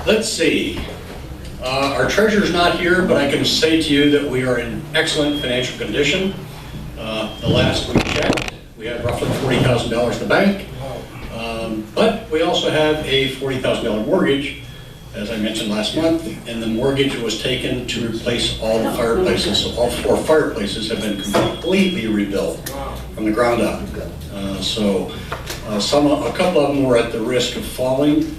Let's see. Our treasurer's not here, but I can say to you that we are in excellent financial condition. The last we checked, we had roughly $40,000 in the bank, but we also have a $40,000 mortgage, as I mentioned last month, and the mortgage was taken to replace all the fireplaces. So all 4 fireplaces have been completely rebuilt from the ground up. A couple of them were at the risk of falling.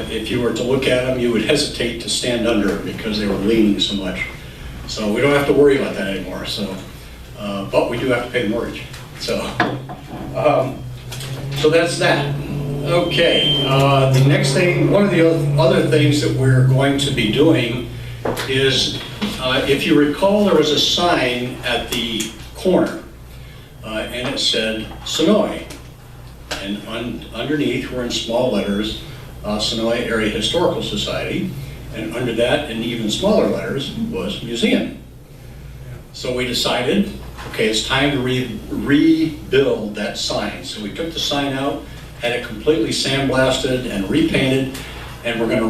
If you were to look at them, you would hesitate to stand under because they were leaning so much. So we don't have to worry about that anymore. But we do have to pay the mortgage. So that's that. Okay. The next thing, one of the other things that we're going to be doing is, if you recall, there was a sign at the corner, and it said Sonoy, and underneath were in small letters, Sonoy Area Historical Society, and under that, in even smaller letters, was museum. So we decided, okay, it's time to rebuild that sign. So we took the sign out, had it completely sandblasted and repainted, and we're going to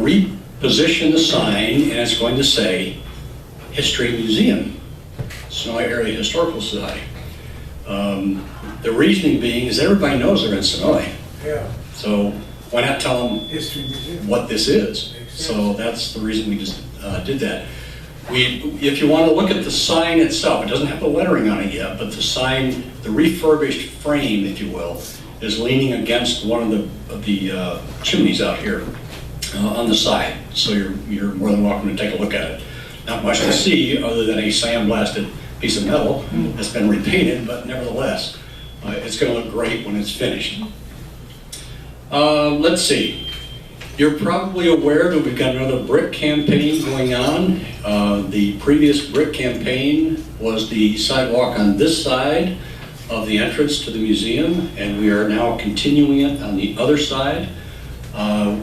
reposition the sign, and it's going to say History Museum, Sonoy Area Historical Society. The reasoning being is everybody knows they're in Sonoy. Yeah. So why not tell them History Museum. what this is? So that's the reason we just did that. If you want to look at the sign itself, it doesn't have the lettering on it yet, but the sign, the refurbished frame, if you will, is leaning against one of the chimneys out here on the side. So you're more than welcome to take a look at it. Not much to see other than a sandblasted piece of metal that's been repainted, but nevertheless, it's going to look great when it's finished. Let's see. You're probably aware that we've got another brick campaign going on. The previous brick campaign was the sidewalk on this side of the entrance to the museum, and we are now continuing it on the other side.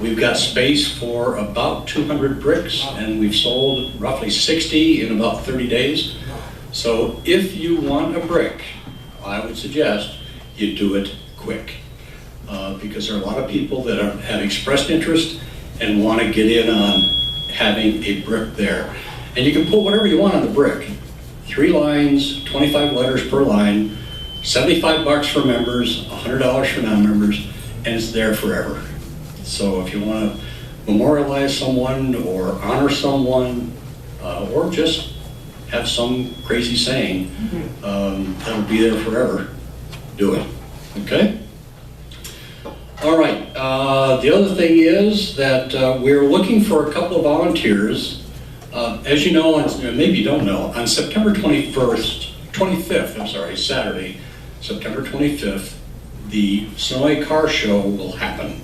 We've got space for about 200 bricks, and we've sold roughly 60 in about 30 days. So if you want a brick, I would suggest you do it quick. Because there are a lot of people that have expressed interest and want to get in on having a brick there. And you can put whatever you want on the brick. 3 lines, 25 letters per line, $75 for members, $100 for non-members, and it's there forever. So if you want to memorialize someone or honor someone, or just have some crazy saying, that'll be there forever, do it, okay? All right, the other thing is that we're looking for a couple of volunteers. As you know, maybe you don't know, on September 25th, Saturday, September 25th, the Sonoy Car Show will happen.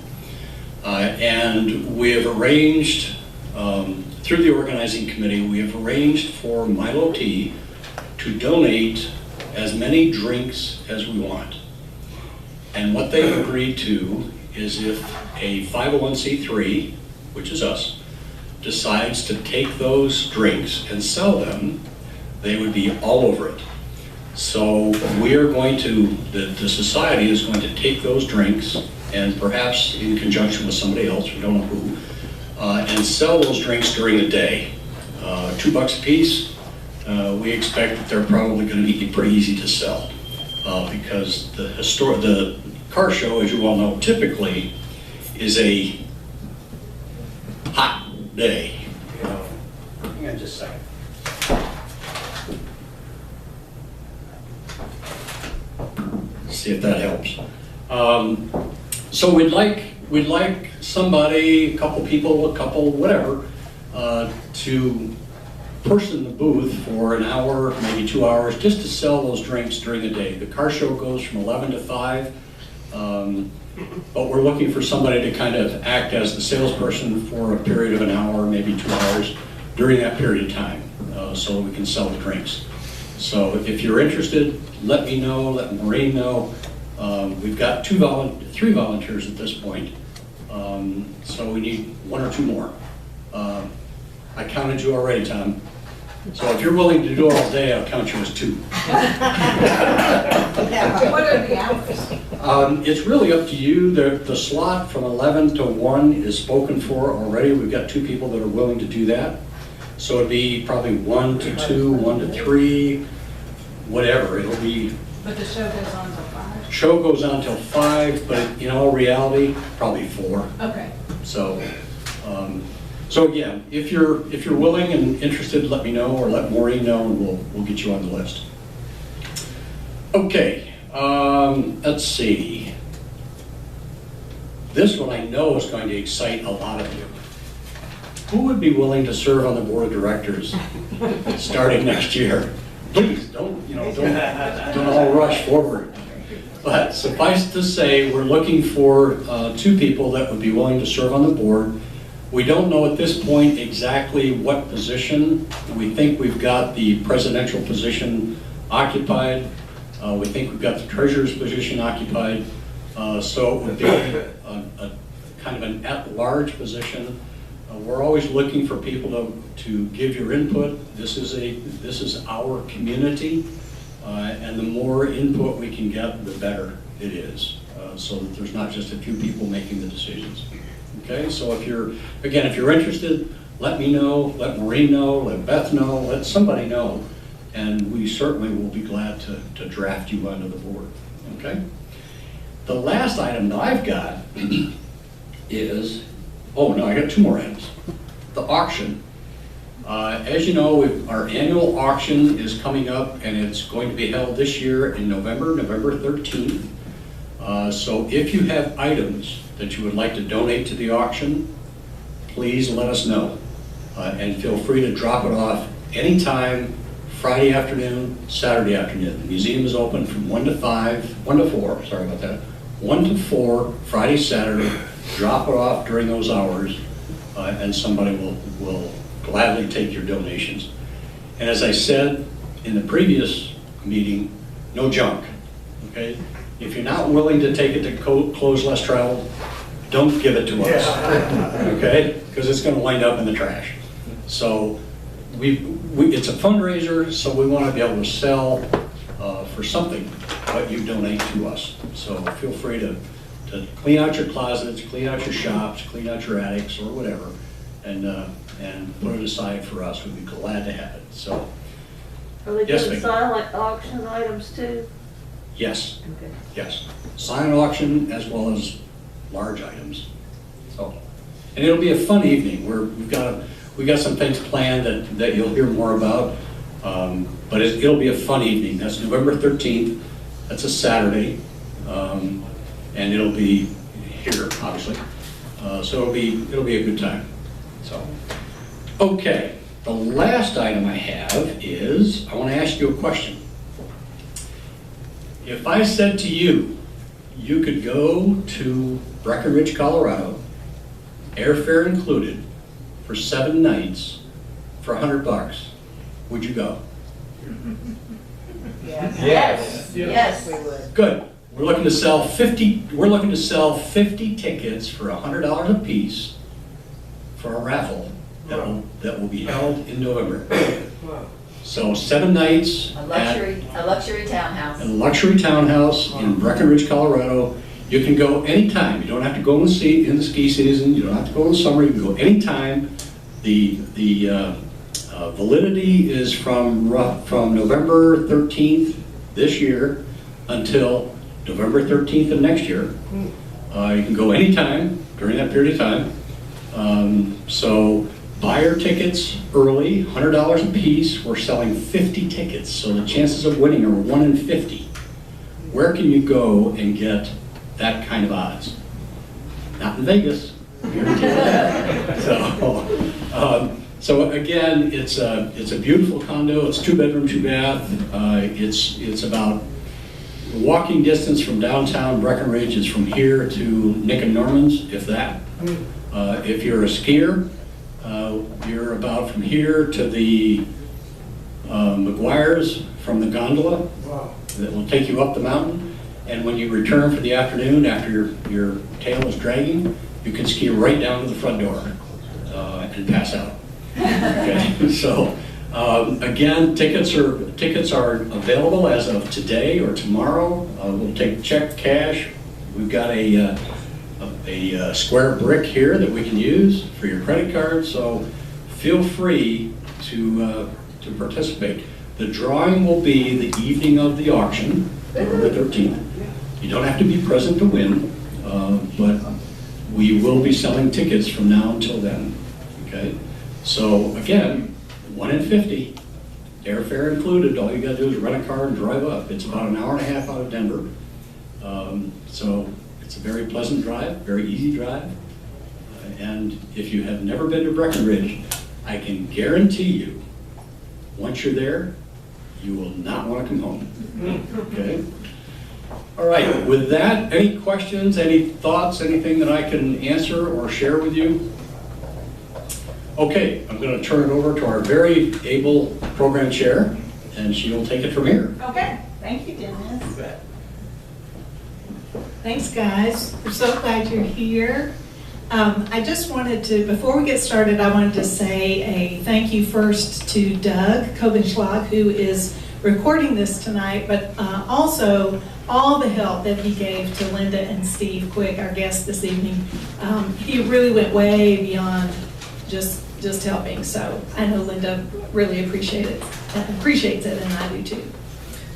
And we have arranged, through the organizing committee, we have arranged for Milo T to donate as many drinks as we want. And what they've agreed to is if a 501c3, which is us, decides to take those drinks and sell them, they would be all over it. So we are going to, the society is going to take those drinks, and perhaps in conjunction with somebody else, we don't know who, and sell those drinks during the day. $2 a piece. We expect that they're probably going to be pretty easy to sell. Because the car show, as you all know, typically is a hot day. Hang on just a second. See if that helps. So we'd like somebody, a couple people, whatever, to person the booth for an hour, maybe 2 hours, just to sell those drinks during the day. The car show goes from 11 to 5, but we're looking for somebody to kind of act as the salesperson for a period of an hour, maybe 2 hours, during that period of time, so we can sell the drinks. So if you're interested, let me know, let Maureen know. We've got 3 volunteers at this point, so we need 1 or 2 more. I counted you already, Tom. So if you're willing to do it all day, I'll count you as 2. What are the hours? It's really up to you. The slot from 11 to 1 is spoken for already. We've got 2 people that are willing to do that. So it'd be probably 1 to 2, 1 to 3, whatever. It'll be. But the show goes on till 5? Show goes on till 5, but in all reality, probably 4. Okay. So, so again, if you're willing and interested, let me know or let Maureen know, and we'll get you on the list. Okay, let's see. This one I know is going to excite a lot of you. Who would be willing to serve on the board of directors starting next year? Please don't all rush forward. But suffice to say, we're looking for 2 people that would be willing to serve on the board. We don't know at this point exactly what position. We think we've got the presidential position occupied. We think we've got the treasurer's position occupied. So it would be a kind of an at-large position. We're always looking for people to give your input. This is our community, and the more input we can get, the better it is, so that there's not just a few people making the decisions. Okay, so if you're interested, let me know, let Maureen know, let Beth know, let somebody know, and we certainly will be glad to draft you onto the board. Okay. The last item that I've got is. Oh, no, I got 2 more items. The auction. As you know, our annual auction is coming up, and it's going to be held this year in November 13th. So if you have items that you would like to donate to the auction, please let us know. And feel free to drop it off anytime, Friday afternoon, Saturday afternoon. The museum is open from 1 to 4, sorry about that. 1 to 4, Friday, Saturday. Drop it off during those hours, and somebody will gladly take your donations. And as I said in the previous meeting, no junk, okay? If you're not willing to take it to Clothes Less Traveled, don't give it to us, okay? Because it's going to wind up in the trash. So it's a fundraiser, so we want to be able to sell for something what you donate to us. So feel free to clean out your closets, clean out your shops, clean out your attics, or whatever, and put it aside for us. We'd be glad to have it. So, are they yes, doing silent auction items too? Yes. Okay. Yes. Silent auction as well as large items. So, and it'll be a fun evening. We've got some things planned that you'll hear more about. But it'll be a fun evening. That's November 13th. That's a Saturday. And it'll be here, obviously. So it'll be a good time. So, okay. The last item I have is I want to ask you a question. If I said to you, you could go to Breckenridge, Colorado, airfare included, for 7 nights for $100, would you go? Yes. Yes, we would. Good. We're looking to sell 50 tickets for $100 a piece for a raffle that will be held in November. So 7 nights A luxury townhouse. in a luxury townhouse in Breckenridge, Colorado. You can go anytime. You don't have to go in the ski season. You don't have to go in the summer. You can go anytime. The validity is from November 13th this year until November 13th of next year. You can go anytime during that period of time. So buy your tickets early, $100 a piece. We're selling 50 tickets, so the chances of winning are 1 in 50. Where can you go and get that kind of odds? Not in Vegas. So again, it's a beautiful condo. It's 2-bedroom, 2-bath. It's about walking distance from downtown Breckenridge is from here to Nick and Norman's, if that. If you're a skier, you're about from here to the McGuire's from the gondola. That will take you up the mountain. And when you return for the afternoon, after your tail is dragging, you can ski right down to the front door and pass out. Okay, so Again, tickets are available as of today or tomorrow. We'll take check, cash. We've got a square brick here that we can use for your credit card, so feel free to participate. The drawing will be the evening of the auction, November 13th. You don't have to be present to win, but we will be selling tickets from now until then, okay? So again, 1 in 50, airfare included. All you gotta do is rent a car and drive up. It's about an hour and a half out of Denver. So it's a very pleasant drive, very easy drive. And if you have never been to Breckenridge, I can guarantee you, once you're there, you will not want to come home. Okay? All right, with that, any questions, any thoughts, anything that I can answer or share with you? Okay, I'm going to turn it over to our very able program chair, and she will take it from here. Okay, thank you, Dennis. You bet. Thanks, guys. We're so glad you're here. I just wanted to, before we get started, I wanted to say a thank you first to Doug Kobenschlag, who is recording this tonight, but also all the help that he gave to Linda and Steve Quick, our guests this evening. He really went way beyond just helping, so I know Linda really appreciates it, and I do too.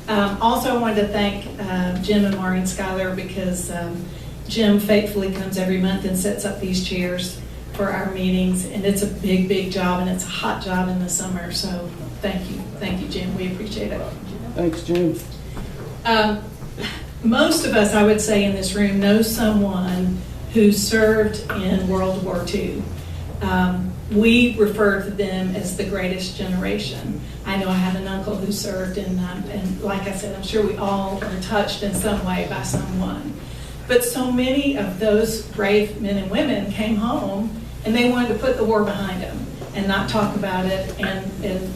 Also, I wanted to thank Jim and Maureen Schuyler, because Jim faithfully comes every month and sets up these chairs for our meetings, and it's a big, big job, and it's a hot job in the summer, so thank you, Jim. We appreciate it. Thanks, Jim. Most of us, I would say, in this room know someone who served in World War II. We refer to them as the greatest generation. I know I have an uncle who served, and like I said, I'm sure we all are touched in some way by someone. But so many of those brave men and women came home, and they wanted to put the war behind them and not talk about it, and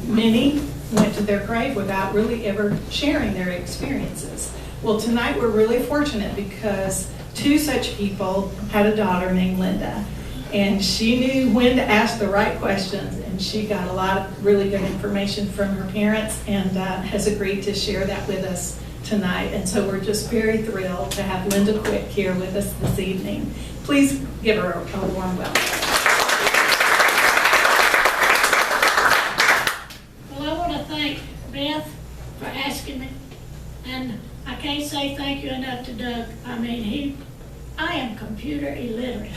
many went to their grave without really ever sharing their experiences. Well, tonight we're really fortunate because two such people had a daughter named Linda. And she knew when to ask the right questions, and she got a lot of really good information from her parents, and has agreed to share that with us tonight. And so we're just very thrilled to have Linda Quick here with us this evening. Please give her a warm welcome. Well, I want to thank Beth for asking me, and I can't say thank you enough to Doug. I mean, I am computer illiterate,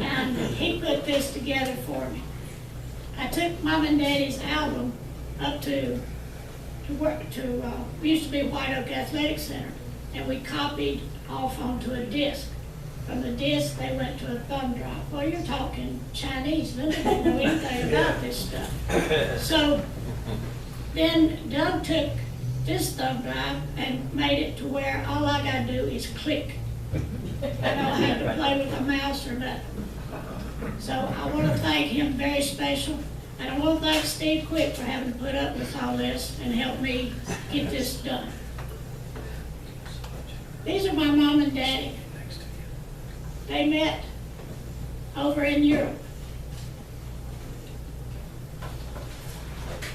and he put this together for me. I took Mom and Daddy's album up to we used to be White Oak Athletic Center, and we copied off onto a disc. From the disc, they went to a thumb drive. Well, you're talking Chinese. Linda didn't know anything about this stuff. So then Doug took this thumb drive and made it to where all I got to do is click. I don't have to play with a mouse or nothing. So I want to thank him very special. And I want to thank Steve Quick for having to put up with all this and help me get this done. These are my mom and daddy. They met over in Europe.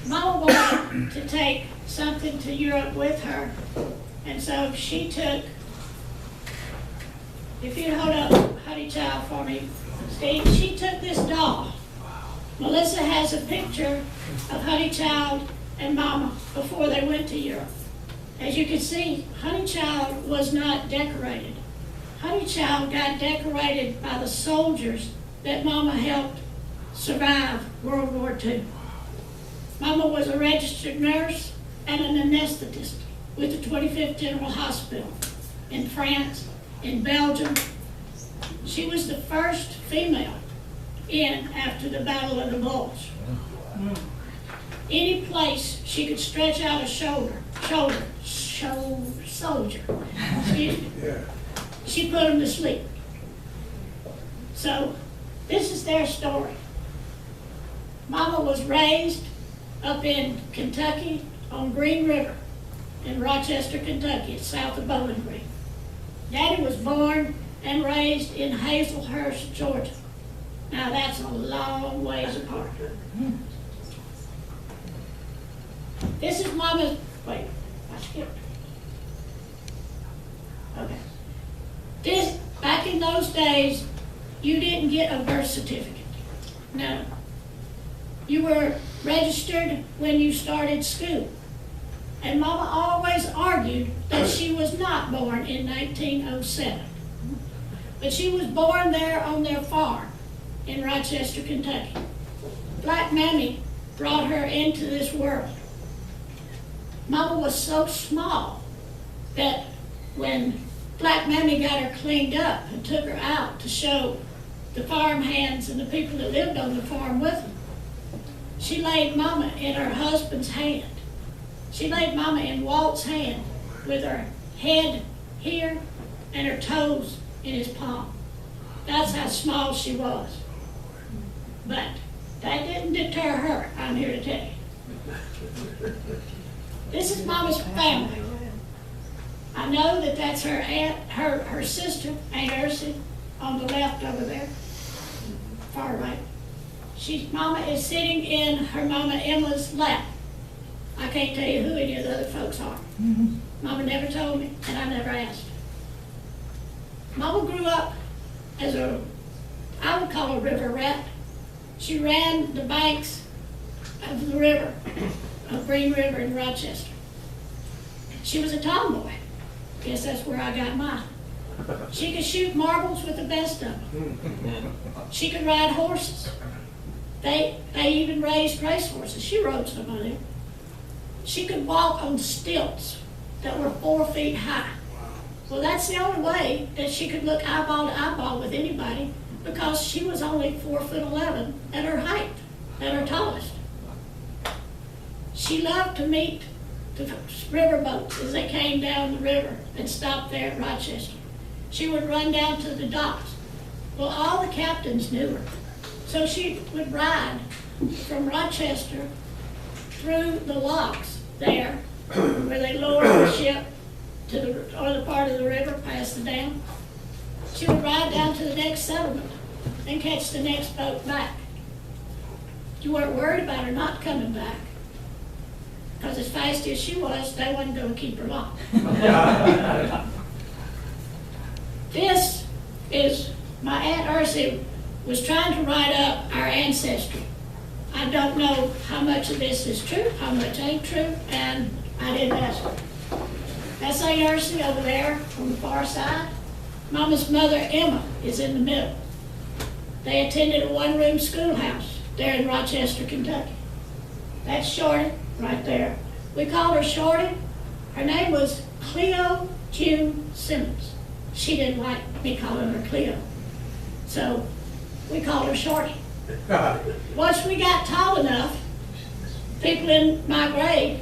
Mama wanted to take something to Europe with her, and so she took, if you'd hold up Honey Child for me, Steve, she took this doll. Melissa has a picture of Honey Child and Mama before they went to Europe. As you can see, Honey Child was not decorated. Honey Child got decorated by the soldiers that Mama helped survive World War II. Mama was a registered nurse and an anesthetist with the 25th General Hospital in France, in Belgium. She was the first female in after the Battle of the Bulge. Any place she could stretch out a soldier, excuse me, she put them to sleep. So this is their story. Mama was raised up in Kentucky on Green River in Rochester, Kentucky. It's south of Bowling Green. Daddy was born and raised in Hazelhurst, Georgia. Now that's a long ways apart. This is Mama's, wait, I skipped. Okay. This, back in those days, you didn't get a birth certificate. No. You were registered when you started school. And Mama always argued that she was not born in 1907. But she was born there on their farm in Rochester, Kentucky. Black Mammy brought her into this world. Mama was so small that when Black Mammy got her cleaned up and took her out to show the farm hands and the people that lived on the farm with them, she laid Mama in her husband's hand. She laid Mama in Walt's hand with her head here and her toes in his palm. That's how small she was. But that didn't deter her, I'm here to tell you. This is Mama's family. I know that that's her aunt, her sister, Aunt Ursie, on the left over there, far right. Mama is sitting in her Mama Emma's lap. I can't tell you who any of the other folks are. Mama never told me, and I never asked. Mama grew up as I would call a river rat. She ran the banks of the river, of Green River in Rochester. She was a tomboy. Guess that's where I got mine. She could shoot marbles with the best of them. She could ride horses. They even raised race horses. She rode some of them. She could walk on stilts that were 4 feet high. Well, that's the only way that she could look eyeball to eyeball with anybody, because she was only 4'11" at her height, at her tallest. She loved to meet the river boats as they came down the river and stopped there at Rochester. She would run down to the docks. Well, all the captains knew her. So she would ride from Rochester through the locks there, where they lowered the ship to the other part of the river, past the dam. She would ride down to the next settlement and catch the next boat back. You weren't worried about her not coming back, because as fast as she was, they wasn't going to keep her long. This is, my Aunt Ursie was trying to write up our ancestry. I don't know how much of this is true, how much ain't true, and I didn't ask her. That's Aunt Ursie over there on the far side. Mama's mother, Emma, is in the middle. They attended a one-room schoolhouse there in Rochester, Kentucky. That's Shorty, right there. We called her Shorty. Her name was Cleo June Simmons. She didn't like me calling her Cleo, so we called her Shorty. Once we got tall enough, people in my grade,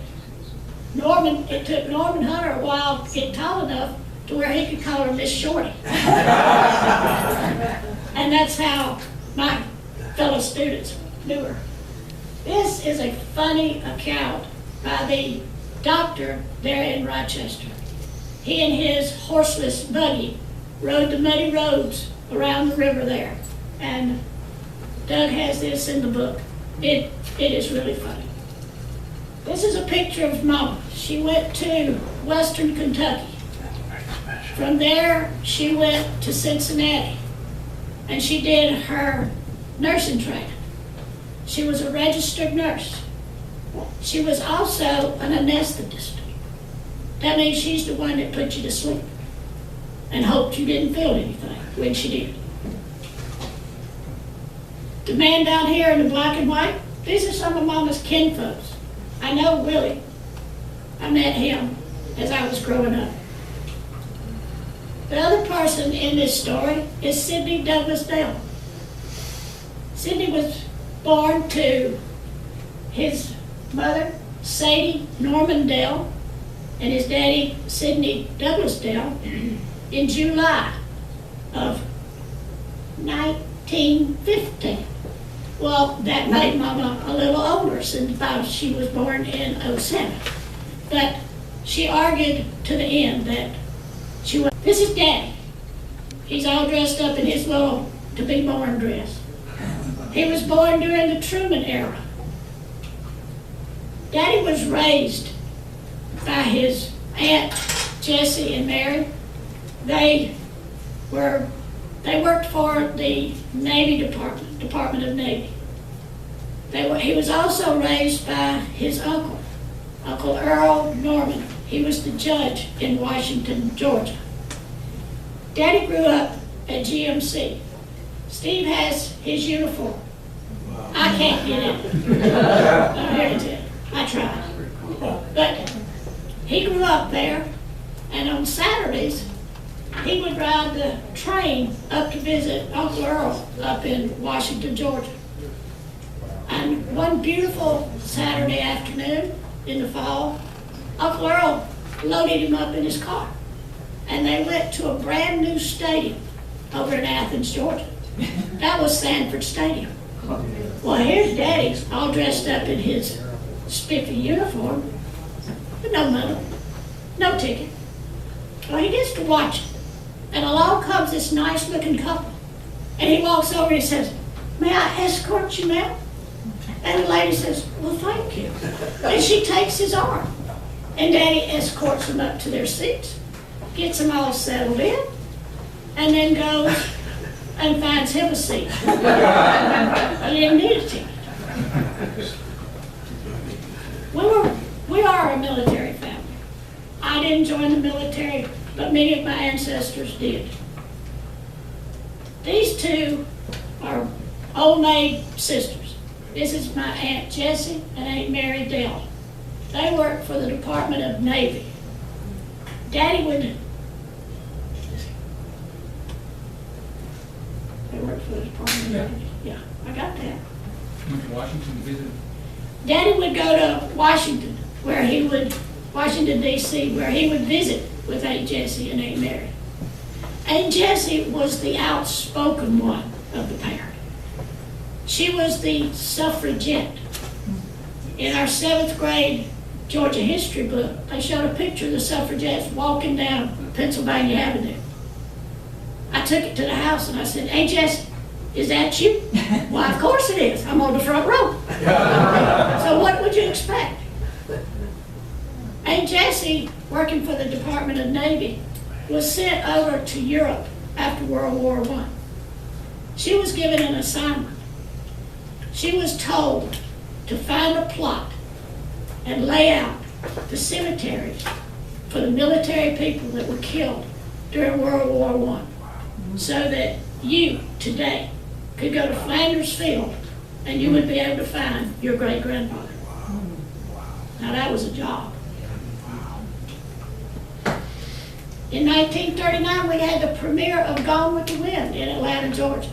it took Norman Hunter a while to get tall enough to where he could call her Miss Shorty. And that's how my fellow students knew her. This is a funny account by the doctor there in Rochester. He and his horseless buggy rode the muddy roads around the river there. And Doug has this in the book. It is really funny. This is a picture of Mama. She went to Western Kentucky. From there, she went to Cincinnati, and she did her nursing training. She was a registered nurse. She was also an anesthetist. That means she's the one that put you to sleep and hoped you didn't feel anything when she did. The man down here in the black and white, these are some of Mama's kinfolks. I know Willie. I met him as I was growing up. The other person in this story is Sidney Douglas Dale. Sidney was born to his mother, Sadie Norman Dale, and his daddy, Sidney Douglas Dale, in July of 1915. Well, that made Mama a little older since she was born in 07. But she argued to the end that she was. This is Daddy. He's all dressed up in his little to-be-born dress. He was born during the Truman era. Daddy was raised by his Aunt Jessie and Mary. They worked for the Navy Department of Navy. He was also raised by his uncle, Uncle Earl Norman. He was the judge in Washington, Georgia. Daddy grew up at GMC. Steve has his uniform. I can't get it. I'm here to tell you. I tried. But he grew up there, and on Saturdays, he would ride the train up to visit Uncle Earl up in Washington, Georgia. And one beautiful Saturday afternoon in the fall, Uncle Earl loaded him up in his car. And they went to a brand new stadium over in Athens, Georgia. That was Sanford Stadium. Well, here's Daddy all dressed up in his spiffy uniform, but no medal, no ticket. Well, he gets to watch it. And along comes this nice looking couple. And he walks over and he says, "May I escort you, ma'am?" And the lady says, "Well, thank you." And she takes his arm. And Daddy escorts them up to their seats, gets them all settled in, and then goes and finds him a seat. He didn't need a ticket. We are a military family. I didn't join the military, but many of my ancestors did. These two are old maid sisters. This is my Aunt Jessie and Aunt Mary Dell. They work for the Department of Navy. Daddy would... They work for the Department of Navy. Yeah, I got that. Went to Washington to visit. Daddy would go to Washington, Washington, D.C., where he would visit with Aunt Jessie and Aunt Mary. Aunt Jessie was the outspoken one of the pair. She was the suffragette. In our 7th grade Georgia history book, they showed a picture of the suffragettes walking down Pennsylvania Avenue. I took it to the house and I said, "Aunt Jessie, is that you?" "Why, of course it is. I'm on the front row." So what would you expect? Aunt Jessie, working for the Department of Navy, was sent over to Europe after World War I. She was given an assignment. She was told to find a plot and lay out the cemeteries for the military people that were killed during World War I, so that you, today, could go to Flanders Field and you would be able to find your great-grandfather. Now that was a job. In 1939, we had the premiere of Gone with the Wind in Atlanta, Georgia.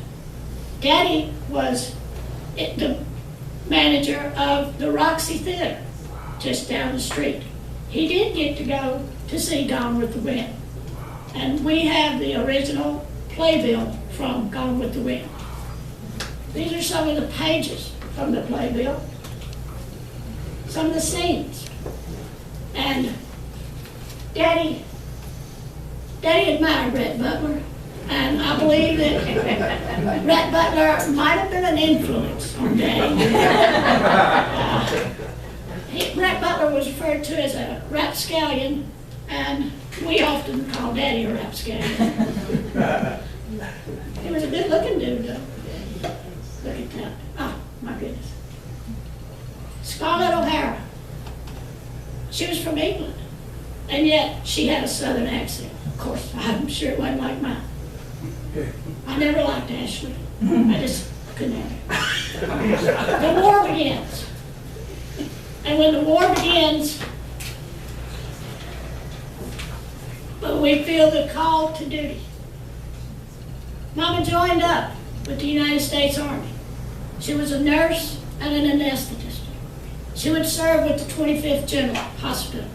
Daddy was the manager of the Roxy Theater just down the street. He did get to go to see Gone with the Wind. And we have the original playbill from Gone with the Wind. These are some of the pages from the playbill, some of the scenes. And Daddy admired Rhett Butler, and I believe that Rhett Butler might have been an influence on Daddy. Rhett Butler was referred to as a rapscallion, and we often call Daddy a rapscallion. He was a good-looking dude, though. Look at that. Oh, my goodness. Scarlett O'Hara. She was from England, and yet she had a southern accent. Of course, I'm sure it wasn't like mine. I never liked Ashley. I just couldn't have it. The war begins. And when the war begins, we feel the call to duty. Mama joined up with the United States Army. She was a nurse and an anesthetist. She would serve with the 25th General Hospital.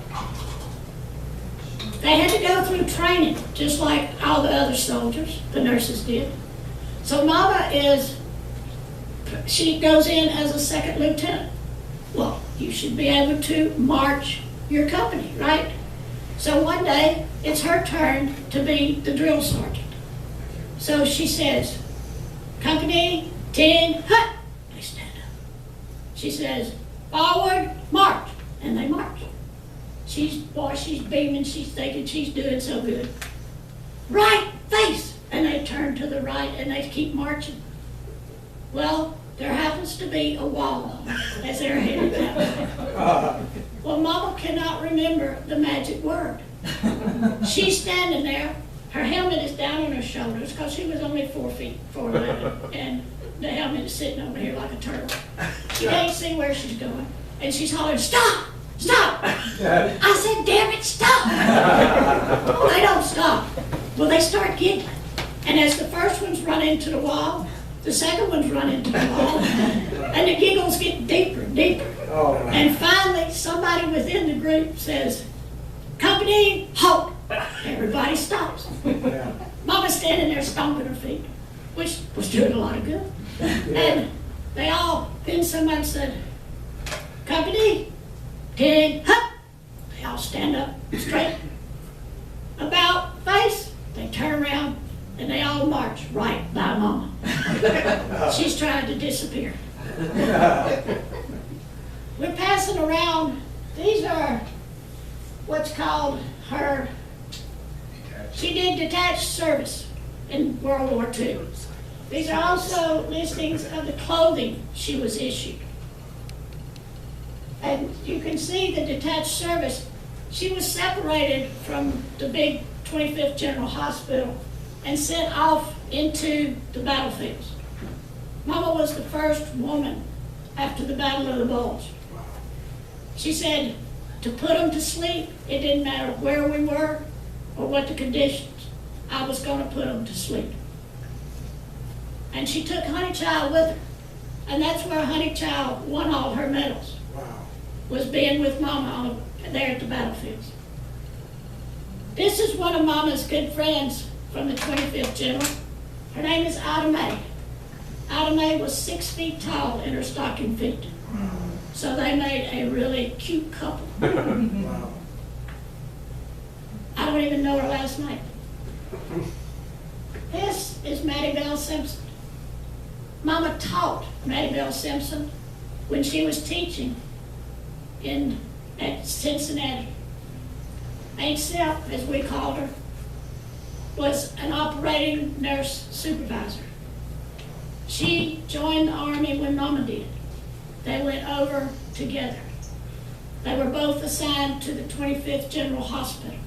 They had to go through training, just like all the other soldiers, the nurses did. So Mama she goes in as a second lieutenant. Well, you should be able to march your company, right? So one day, it's her turn to be the drill sergeant. So she says, "Company, 10, hut." They stand up. She says, "Forward, march." and they march. She's beaming, she's thinking she's doing so good. Right face! And they turn to the right and they keep marching. Well, there happens to be a wall as they're headed that way. Well, Mama cannot remember the magic word. She's standing there, her helmet is down on her shoulders because she was only 4 feet, 4'11", and the helmet is sitting over here like a turtle. She can't see where she's going, and she's hollering, "Stop! Stop!" I said, "Damn it, stop!" Well, they don't stop. Well, they start giggling. And as the first ones run into the wall, the second ones run into the wall, and the giggles get deeper and deeper. And finally, somebody within the group says, "Company, halt!" Everybody stops. Mama's standing there stomping her feet, which was doing a lot of good. And then someone said, "Company, pin, hut!" They all stand up straight. About face, they turn around, and they all march right by Mama. She's trying to disappear. We're passing around, these are what's called her, she did detached service in World War II. These are also listings of the clothing she was issued. And you can see the detached service. She was separated from the big 25th General Hospital and sent off into the battlefields. Mama was the first woman after the Battle of the Bulge. She said to put them to sleep, it didn't matter where we were or what the conditions. I was going to put them to sleep. And she took Honey Child with her. And that's where Honey Child won all her medals. Was being with Mama there at the battlefields. This is one of Mama's good friends from the 25th General. Her name is Ida Mae. Ida Mae was 6 feet tall in her stocking feet. So they made a really cute couple. I don't even know her last name. This is Mattie Bell Simpson. Mama taught Mattie Bell Simpson when she was teaching at Cincinnati. Aunt Sip, as we called her, was an operating nurse supervisor. She joined the Army when Mama did. They went over together. They were both assigned to the 25th General Hospital.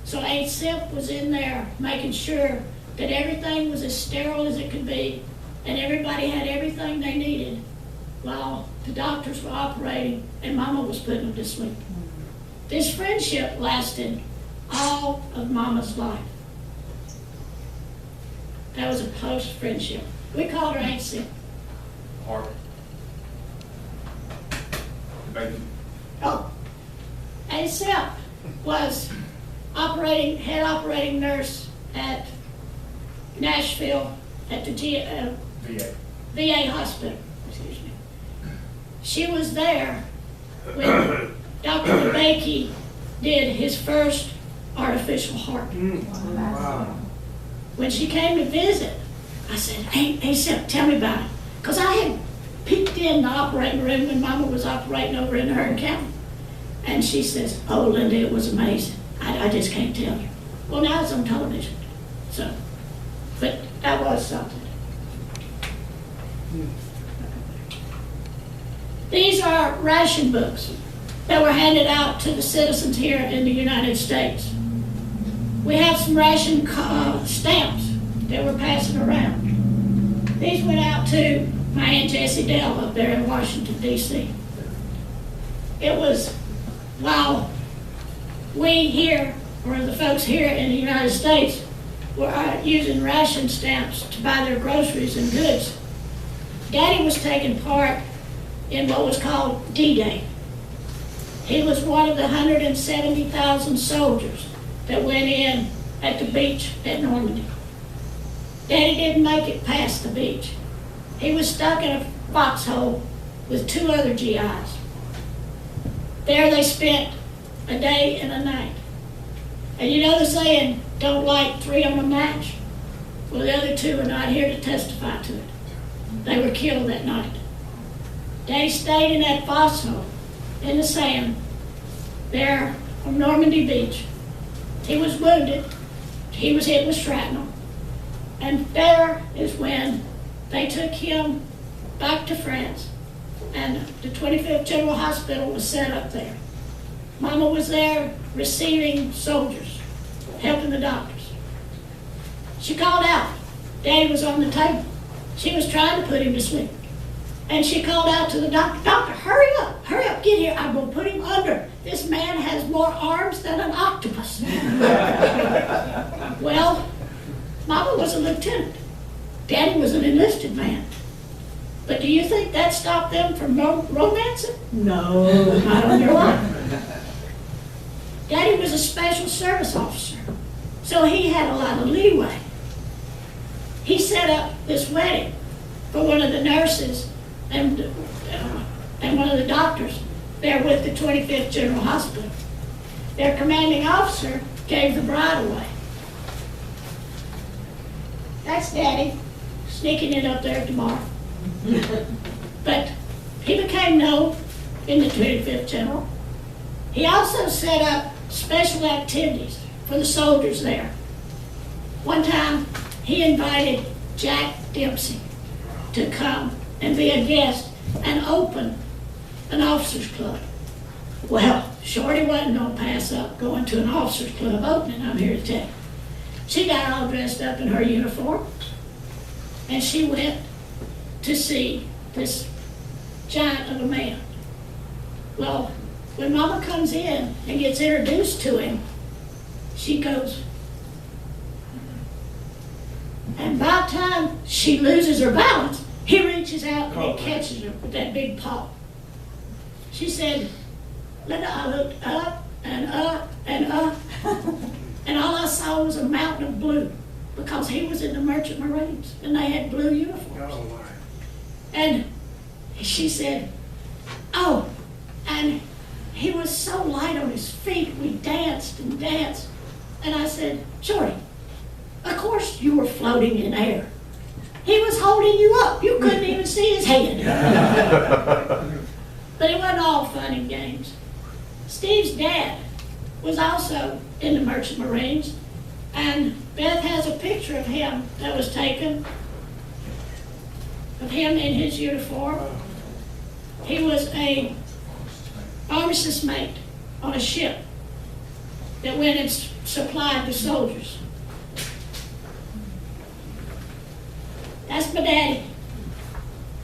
So Aunt Sip was in there making sure that everything was as sterile as it could be and everybody had everything they needed while the doctors were operating and Mama was putting them to sleep. This friendship lasted all of Mama's life. That was a close friendship. We called her Aunt Sip. Art. Baby. Oh, Aunt Sip was head operating nurse at Nashville at the VA hospital. Excuse me. She was there when Dr. DeBakey did his first artificial heart. Wow. When she came to visit, I said, "Hey, Sip, tell me about it." Because I had peeked in the operating room when Mama was operating over in Hearn County. And she says, "Oh, Linda, it was amazing. I just can't tell you." Well, now it's on television. So, but that was something. These are ration books that were handed out to the citizens here in the United States. We have some ration stamps that we're passing around. These went out to my Aunt Jessie Dell up there in Washington, D.C. It was while we here, or the folks here in the United States, were using ration stamps to buy their groceries and goods, Daddy was taking part in what was called D-Day. He was one of the 170,000 soldiers that went in at the beach at Normandy. Daddy didn't make it past the beach. He was stuck in a foxhole with 2 other GIs. There they spent a day and a night. And you know the saying, don't light 3 on a match? Well, the other 2 are not here to testify to it. They were killed that night. Daddy stayed in that foxhole in the sand there on Normandy Beach. He was wounded. He was hit with shrapnel. And there is when they took him back to France, and the 25th General Hospital was set up there. Mama was there receiving soldiers, helping the doctors. She called out. Daddy was on the table. She was trying to put him to sleep. And she called out to the doctor, "Doctor, hurry up, get here. I'm going to put him under. This man has more arms than an octopus." Well, Mama was a lieutenant. Daddy was an enlisted man. But do you think that stopped them from romancing? No, not on your life. Daddy was a special service officer, so he had a lot of leeway. He set up this wedding for one of the nurses and one of the doctors there with the 25th General Hospital. Their commanding officer gave the bride away. That's Daddy sneaking in up there tomorrow. But he became known in the 25th General. He also set up special activities for the soldiers there. One time, he invited Jack Dempsey to come and be a guest and open an officers club. Well, Shorty wasn't going to pass up going to an officers club opening, I'm here to tell you. She got all dressed up in her uniform, and she went to see this giant of a man. Well, when Mama comes in and gets introduced to him, she goes, and by the time she loses her balance, he reaches out and he catches her with that big paw. She said, "Linda, I looked up and up and up, and all I saw was a mountain of blue, because he was in the Merchant Marines and they had blue uniforms." And she said, "Oh, and he was so light on his feet, we danced and danced." And I said, "Shorty, of course you were floating in air. He was holding you up. You couldn't even see his head." But it wasn't all fun and games. Steve's dad was also in the Merchant Marines, and Beth has a picture of him that was taken, of him in his uniform. He was a armistice mate on a ship that went and supplied the soldiers. That's my daddy.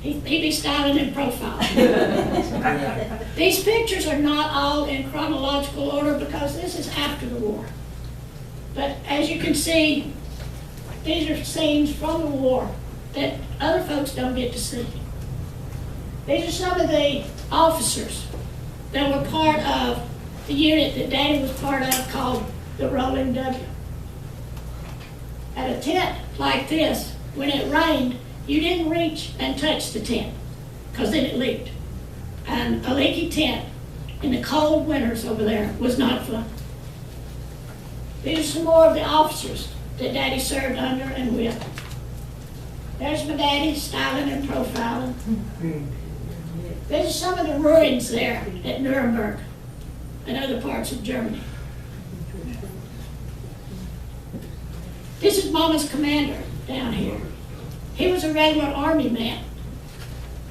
He'd be styling in profile. These pictures are not all in chronological order because this is after the war. But as you can see, these are scenes from the war that other folks don't get to see. These are some of the officers that were part of the unit that Daddy was part of called the Rolling W. At a tent like this, when it rained, you didn't reach and touch the tent because then it leaked. And a leaky tent in the cold winters over there was not fun. These are some more of the officers that Daddy served under and with. There's my daddy styling and profiling. These are some of the ruins there at Nuremberg and other parts of Germany. This is Mama's commander down here. He was a regular army man,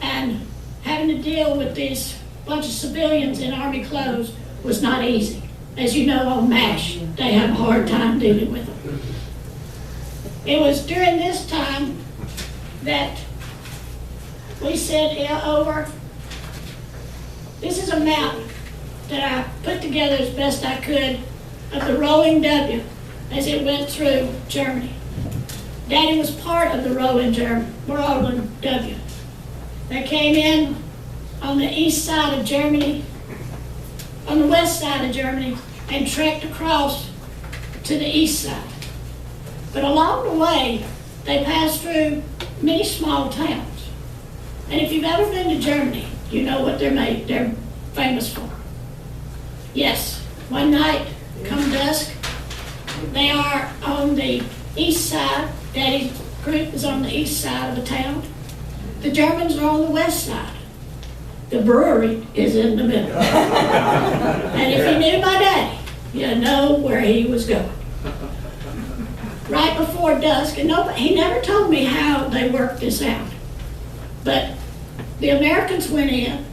and having to deal with these bunch of civilians in army clothes was not easy. As you know, on MASH, they have a hard time dealing with them. It was during this time that we said over. This is a map that I put together as best I could of the Rolling W as it went through Germany. Daddy was part of the Rolling W. They came in on the east side of Germany, on the west side of Germany, and trekked across to the east side. But along the way, they passed through many small towns. And if you've ever been to Germany, you know what they're famous for. Yes, one night, come dusk, they are on the east side. Daddy's group is on the east side of the town. The Germans are on the west side. The brewery is in the middle. And if you knew my daddy, you know where he was going. Right before dusk, and he never told me how they worked this out. But the Americans went in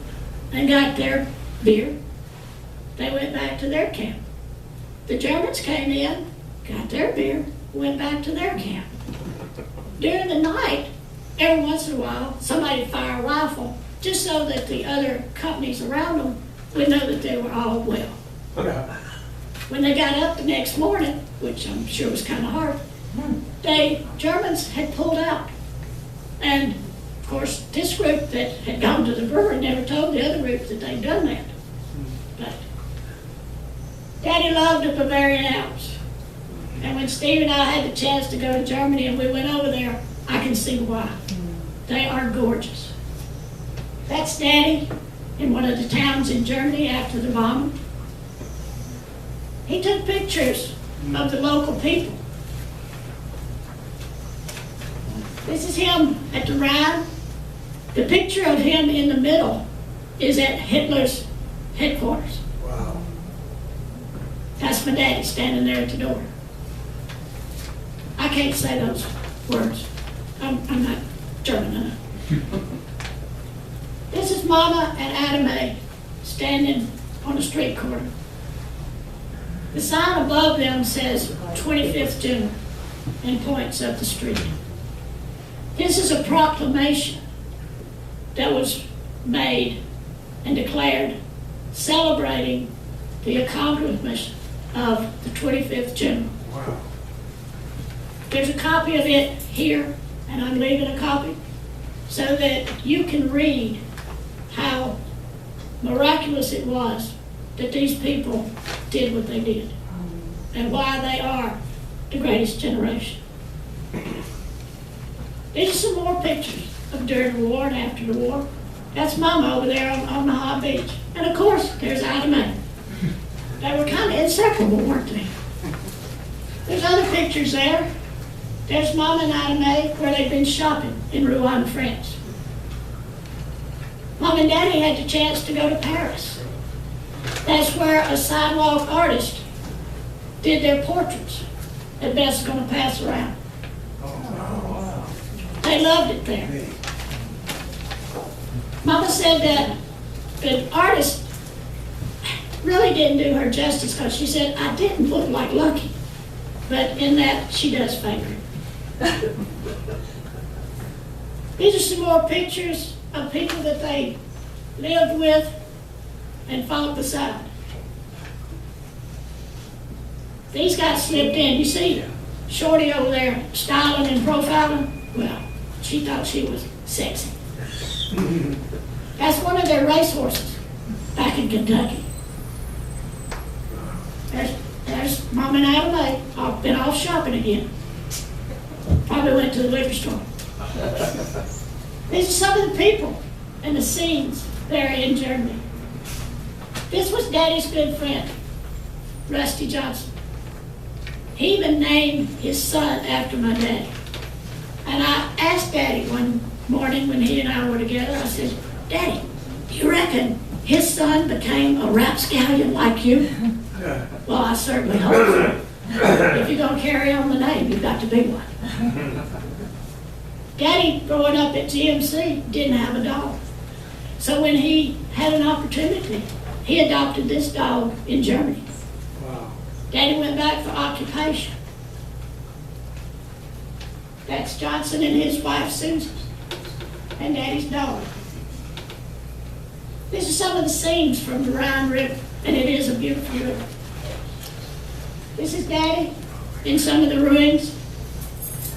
and got their beer. They went back to their camp. The Germans came in, got their beer, went back to their camp. During the night, every once in a while, somebody would fire a rifle just so that the other companies around them would know that they were all well. When they got up the next morning, which I'm sure was kind of hard, the Germans had pulled out. And of course, this group that had gone to the brewery never told the other group that they'd done that. But Daddy loved the Bavarian Alps. And when Steve and I had the chance to go to Germany and we went over there, I can see why. They are gorgeous. That's Daddy in one of the towns in Germany after the bombing. He took pictures of the local people. This is him at the Rhine. The picture of him in the middle is at Hitler's headquarters. Wow. That's my daddy standing there at the door. I can't say those words. I'm not German enough. This is Mama and Adam May standing on a street corner. The sign above them says 25th General and points up the street. This is a proclamation that was made and declared celebrating the accomplishment of the 25th General. Wow. There's a copy of it here, and I'm leaving a copy so that you can read how miraculous it was that these people did what they did and why they are the greatest generation. These are some more pictures of during the war and after the war. That's Mama over there on the hot beach. And of course, there's Ida Mae. They were kind of inseparable, weren't they? There's other pictures there. There's Mama and Ida Mae where they've been shopping in Rouen, France. Mom and Daddy had the chance to go to Paris. That's where a sidewalk artist did their portraits that Beth's going to pass around. They loved it there. Mama said that the artist really didn't do her justice because she said, I didn't look like Lucky, but in that she does favor it. These are some more pictures of people that they lived with and fought beside. These got slipped in. You see Shorty over there styling and profiling? Well, she thought she was sexy. That's one of their racehorses back in Kentucky. There's Mom and Adam May. I've been off shopping again. Probably went to the liquor store. These are some of the people and the scenes there in Germany. This was Daddy's good friend, Rusty Johnson. He even named his son after my daddy. And I asked Daddy one morning when he and I were together, I said, Daddy, you reckon his son became a rapscallion like you? Well, I certainly hope so. If you're going to carry on the name, you've got to be one. Daddy, growing up at GMC, didn't have a dog. So when he had an opportunity, he adopted this dog in Germany. Wow. Daddy went back for occupation. That's Johnson and his wife, Susan, and Daddy's dog. These are some of the scenes from the Rhine River, and it is a beautiful river. This is Daddy in some of the ruins.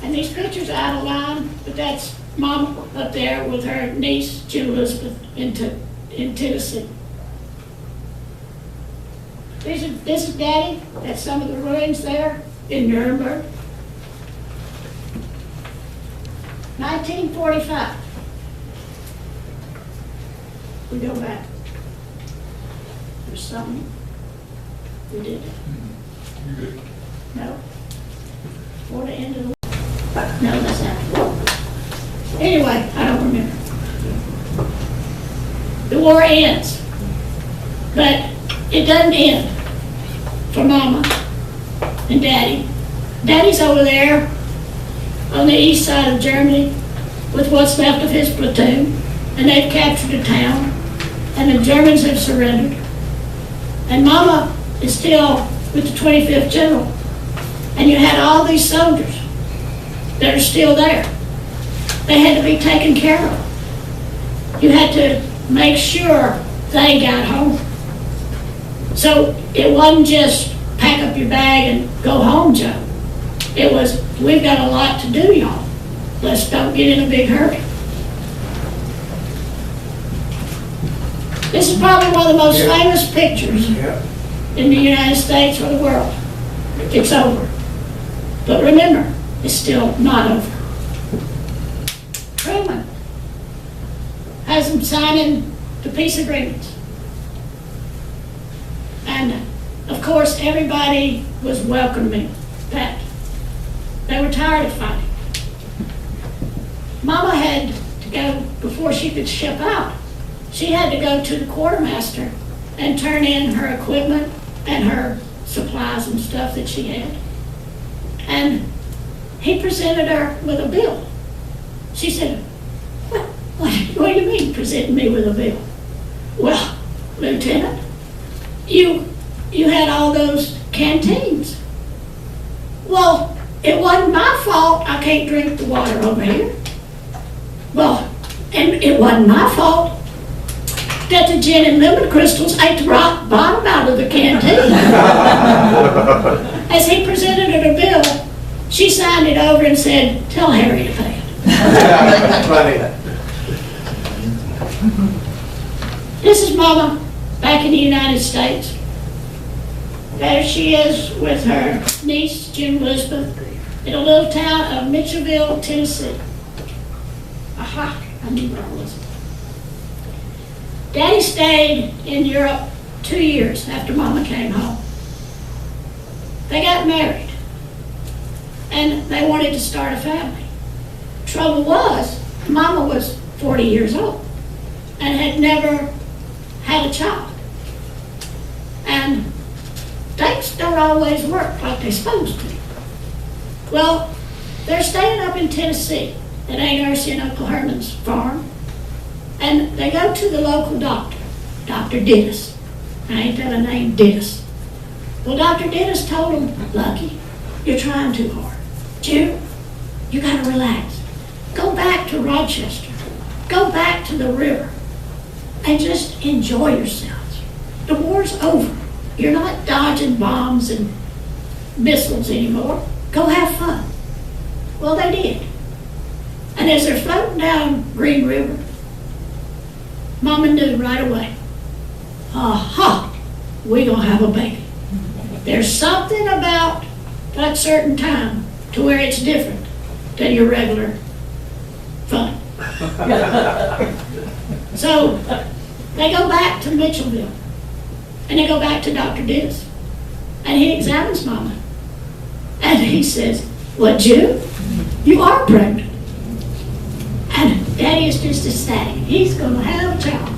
And these pictures are out of line, but that's Mama up there with her niece, June Elizabeth, in Tennessee. This is Daddy. That's some of the ruins there in Nuremberg. 1945. We go back. There's something we did. No. Before the end of the war. No, that's after. Anyway, I don't remember. The war ends. But it doesn't end for Mama and Daddy. Daddy's over there on the east side of Germany with what's left of his platoon, and they've captured a town, and the Germans have surrendered. And Mama is still with the 25th General. And you had all these soldiers that are still there. They had to be taken care of. You had to make sure they got home. So it wasn't just pack up your bag and go home, Joe. It was, we've got a lot to do, y'all. Let's don't get in a big hurry. This is probably one of the most famous pictures in the United States or the world. It's over. But remember, it's still not over. Truman has them signing the peace agreements. And of course, everybody was welcoming that. They were tired of fighting. Mama had to go, before she could ship out, she had to go to the quartermaster and turn in her equipment and her supplies and stuff that she had. And he presented her with a bill. She said, what do you mean presenting me with a bill? Well, Lieutenant, you had all those canteens. Well, it wasn't my fault I can't drink the water over here. Well, and it wasn't my fault that the gin and lemon crystals ate the rock bottom out of the canteen. As he presented her the bill, she signed it over and said, tell Harry to pay it. This is Mama back in the United States. There she is with her niece, Jim Elizabeth, in a little town of Mitchellville, Tennessee. Aha, I knew where I was. Daddy stayed in Europe 2 years after Mama came home. They got married, and they wanted to start a family. Trouble was, Mama was 40 years old and had never had a child. And things don't always work like they're supposed to. Well, they're staying up in Tennessee at Aunt Ursie and Uncle Herman's farm, and they go to the local doctor, Dr. Dennis. Ain't that a name, Dennis? Well, Dr. Dennis told him, Lucky, you're trying too hard. Jim, you gotta relax. Go back to Rochester. Go back to the river and just enjoy yourselves. The war's over. You're not dodging bombs and missiles anymore. Go have fun. Well, they did. And as they're floating down Green River, Mama knew right away, aha, we're gonna have a baby. There's something about that certain time to where it's different than your regular fun. So they go back to Mitchellville, and they go back to Dr. Dennis, and he examines Mama, and he says, what, Jim? You are pregnant. And Daddy is just ecstatic. He's going to have a child.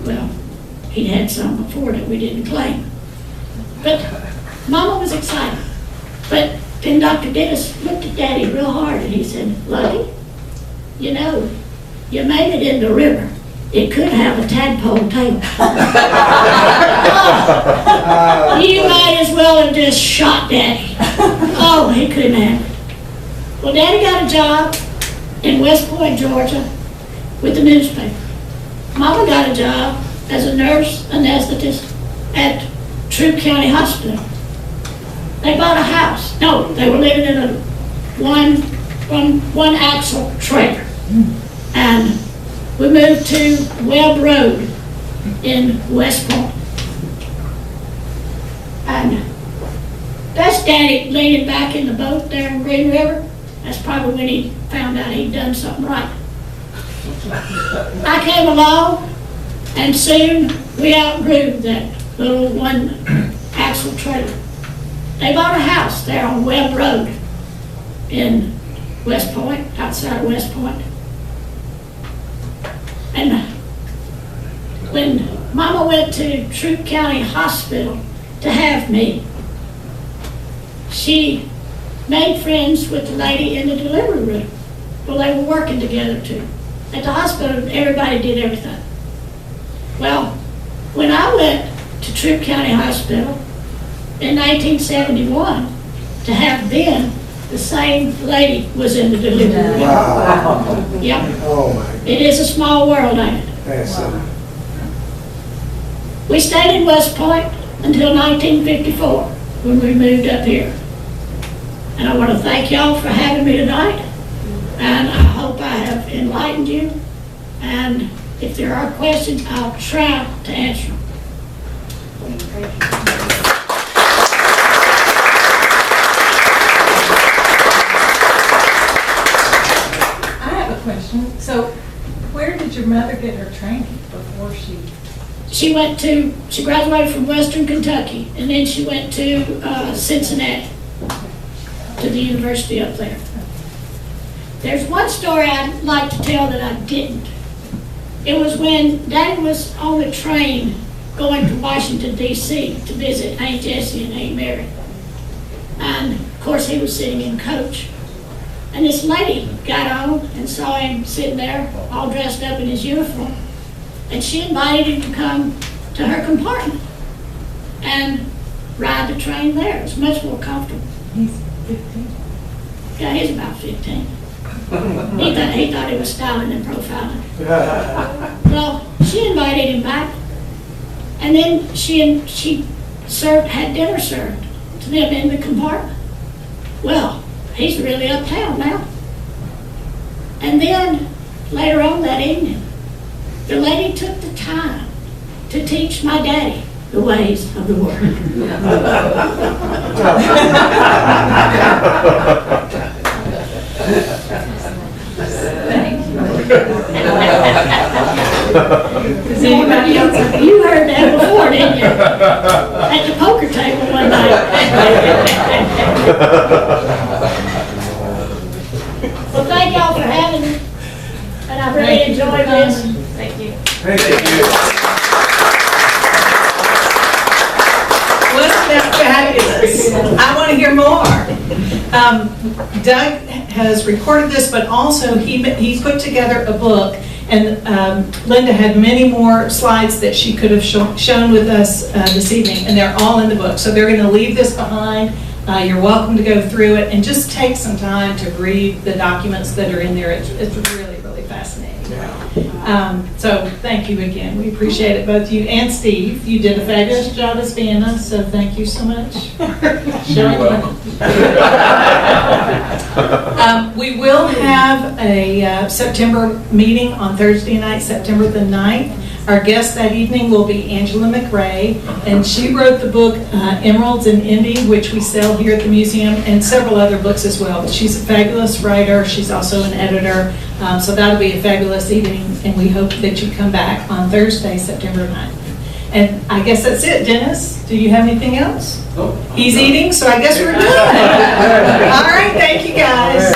Well, he'd had some before that we didn't claim. But Mama was excited. But then Dr. Dennis looked at Daddy real hard and he said, Lucky, you know, you made it in the river. It could have a tadpole tail. Oh, you might as well have just shot Daddy. Oh, he couldn't have it. Well, Daddy got a job in West Point, Georgia, with the newspaper. Mama got a job as a nurse anesthetist at Troup County Hospital. They bought a house. No, they were living in a one axle trailer. And we moved to Webb Road in West Point. And that's Daddy leaning back in the boat there in Green River. That's probably when he found out he'd done something right. I came along, and soon we outgrew that little one axle trailer. They bought a house there on Webb Road in West Point, outside of West Point. And when Mama went to Troup County Hospital to have me, she made friends with the lady in the delivery room. Well, they were working together too. At the hospital, everybody did everything. Well, when I went to Troup County Hospital in 1971 to have Ben, the same lady was in the delivery room. Wow. Yep. Oh my, It is a small world, ain't it? that's We stayed in West Point until 1954 when we moved up here. And I want to thank y'all for having me tonight. And I hope I have enlightened you. And if there are questions, I'll try to answer them. I have a question. So where did your mother get her training before she? She graduated from Western Kentucky, and then she went to Cincinnati, to the university up there. There's one story I'd like to tell that I didn't. It was when Daddy was on the train going to Washington, D.C. to visit Aunt Jessie and Aunt Mary. And of course, he was sitting in coach. And this lady got on and saw him sitting there, all dressed up in his uniform. And she invited him to come to her compartment and ride the train there. It was much more comfortable. He's 15. Yeah, he's about 15. He thought he was styling and profiling. Well, she invited him back, and then she had dinner served to them in the compartment. Well, he's really uptown now. And then later on that evening, the lady took the time to teach my daddy the ways of the world. Does anybody else have? You heard that before, didn't you? At the poker table one night. Well, thank y'all for having me, and I really enjoyed this. Thank you. Thank you. Wasn't that fabulous? I want to hear more. Doug has recorded this, but also he put together a book, and Linda had many more slides that she could have shown with us this evening, and they're all in the book. So they're going to leave this behind. You're welcome to go through it and just take some time to read the documents that are in there. It's really, really fascinating. So thank you again. We appreciate it, both you and Steve. You did a fabulous job as Vanna, so thank you so much. We will have a September meeting on Thursday night, September the 9th. Our guest that evening will be Angela McRae, and she wrote the book Emeralds in Indy, which we sell here at the museum, and several other books as well. But she's a fabulous writer. She's also an editor. So that'll be a fabulous evening, and we hope that you come back on Thursday, September 9th. And I guess that's it. Dennis, do you have anything else? No. He's eating, so I guess we're done. All right, thank you guys.